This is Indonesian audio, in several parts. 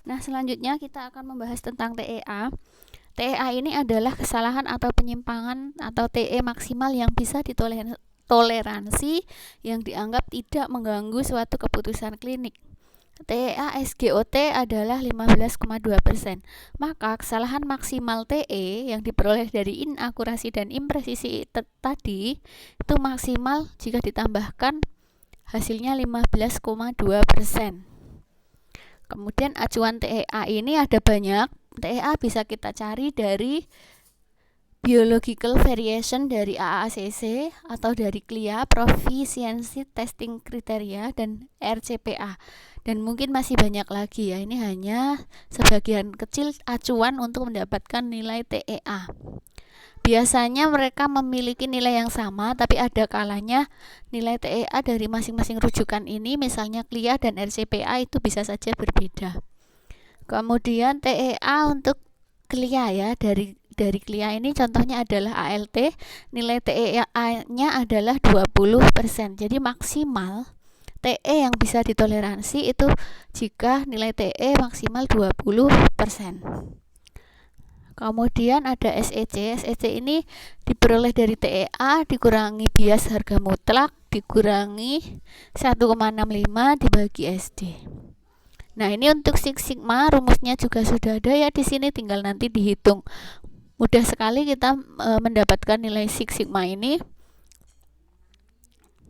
Nah, selanjutnya kita akan membahas tentang TEA. TEA ini adalah kesalahan atau penyimpangan atau TE maksimal yang bisa ditoleransi yang dianggap tidak mengganggu suatu keputusan klinik. TEA SGOT adalah 15,2%. Maka kesalahan maksimal TE yang diperoleh dari inakurasi dan impresisi tadi itu maksimal jika ditambahkan hasilnya 15,2%. Kemudian acuan TEA ini ada banyak. TEA bisa kita cari dari biological variation dari AACC atau dari CLIA, Proficiency Testing Criteria, dan RCPA. Dan mungkin masih banyak lagi ya. Ini hanya sebagian kecil acuan untuk mendapatkan nilai TEA. Biasanya mereka memiliki nilai yang sama, tapi ada kalanya nilai TEA dari masing-masing rujukan ini, misalnya CLIA dan RCPA, itu bisa saja berbeda. Kemudian TEA untuk CLIA ya, dari CLIA ini contohnya adalah ALT, nilai TEA-nya adalah 20%. Jadi maksimal TE yang bisa ditoleransi itu jika nilai TE maksimal 20%. Kemudian ada SEC. SEC ini diperoleh dari TEA dikurangi bias harga mutlak dikurangi 1,65 dibagi SD. Nah, ini untuk Six Sigma rumusnya juga sudah ada ya di sini, tinggal nanti dihitung. Mudah sekali kita mendapatkan nilai Six Sigma ini.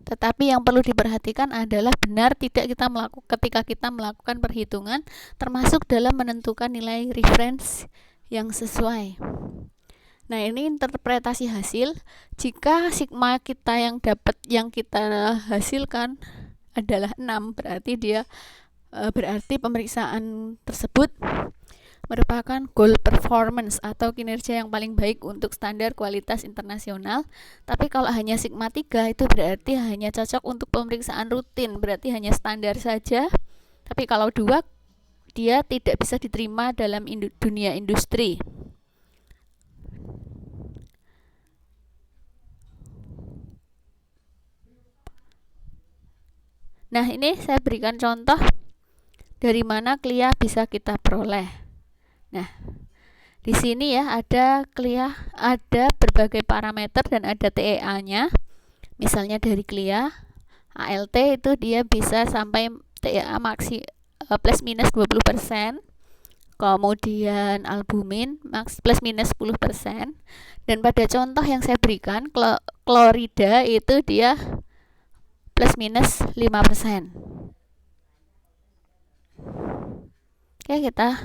Tetapi yang perlu diperhatikan adalah benar tidak ketika kita melakukan perhitungan, termasuk dalam menentukan nilai reference yang sesuai. Nah, ini interpretasi hasil. Jika sigma kita yang kita hasilkan adalah 6, berarti pemeriksaan tersebut merupakan goal performance atau kinerja yang paling baik untuk standar kualitas internasional. Tapi kalau hanya sigma 3 itu berarti hanya cocok untuk pemeriksaan rutin, berarti hanya standar saja. Tapi kalau 2 dia tidak bisa diterima dalam dunia industri. Nah, ini saya berikan contoh dari mana CLIA bisa kita peroleh. Nah, di sini ya ada CLIA, ada berbagai parameter dan ada TEA-nya. Misalnya dari CLIA, ALT itu dia bisa sampai TEA plus minus 20%. Kemudian albumin plus minus 10%. Dan pada contoh yang saya berikan, klorida itu dia plus minus 5%. Oke, kita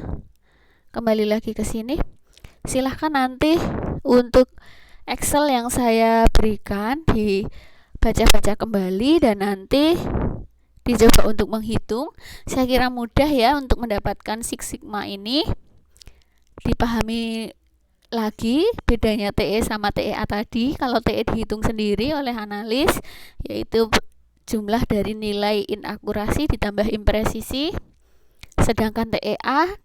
kembali lagi ke sini. Silahkan nanti untuk Excel yang saya berikan dibaca-baca kembali dan nanti dicoba untuk menghitung. Saya kira mudah ya untuk mendapatkan Six Sigma ini. Dipahami lagi bedanya TE sama TEA tadi. Kalau TE dihitung sendiri oleh analis, yaitu jumlah dari nilai inakurasi ditambah impresisi. Sedangkan TEA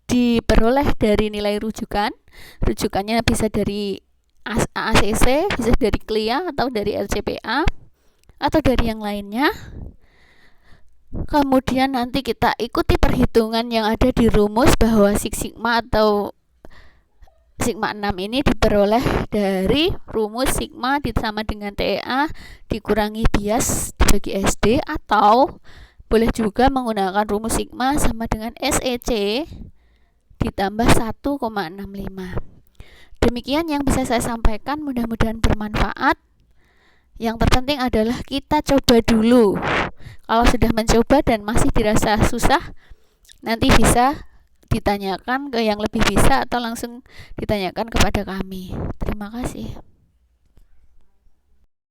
diperoleh dari nilai rujukan. Rujukannya bisa dari AACC, bisa dari CLIA atau dari RCPA atau dari yang lainnya. Kemudian nanti kita ikuti perhitungan yang ada di rumus bahwa Six Sigma atau Sigma 6 ini diperoleh dari rumus Sigma sama dengan TEA dikurangi bias dibagi SD, atau boleh juga menggunakan rumus Sigma sama dengan SEC ditambah 1,65. Demikian yang bisa saya sampaikan, mudah-mudahan bermanfaat. Yang terpenting adalah kita coba dulu. Kalau sudah mencoba dan masih dirasa susah, nanti bisa ditanyakan ke yang lebih bisa atau langsung ditanyakan kepada kami. Terima kasih.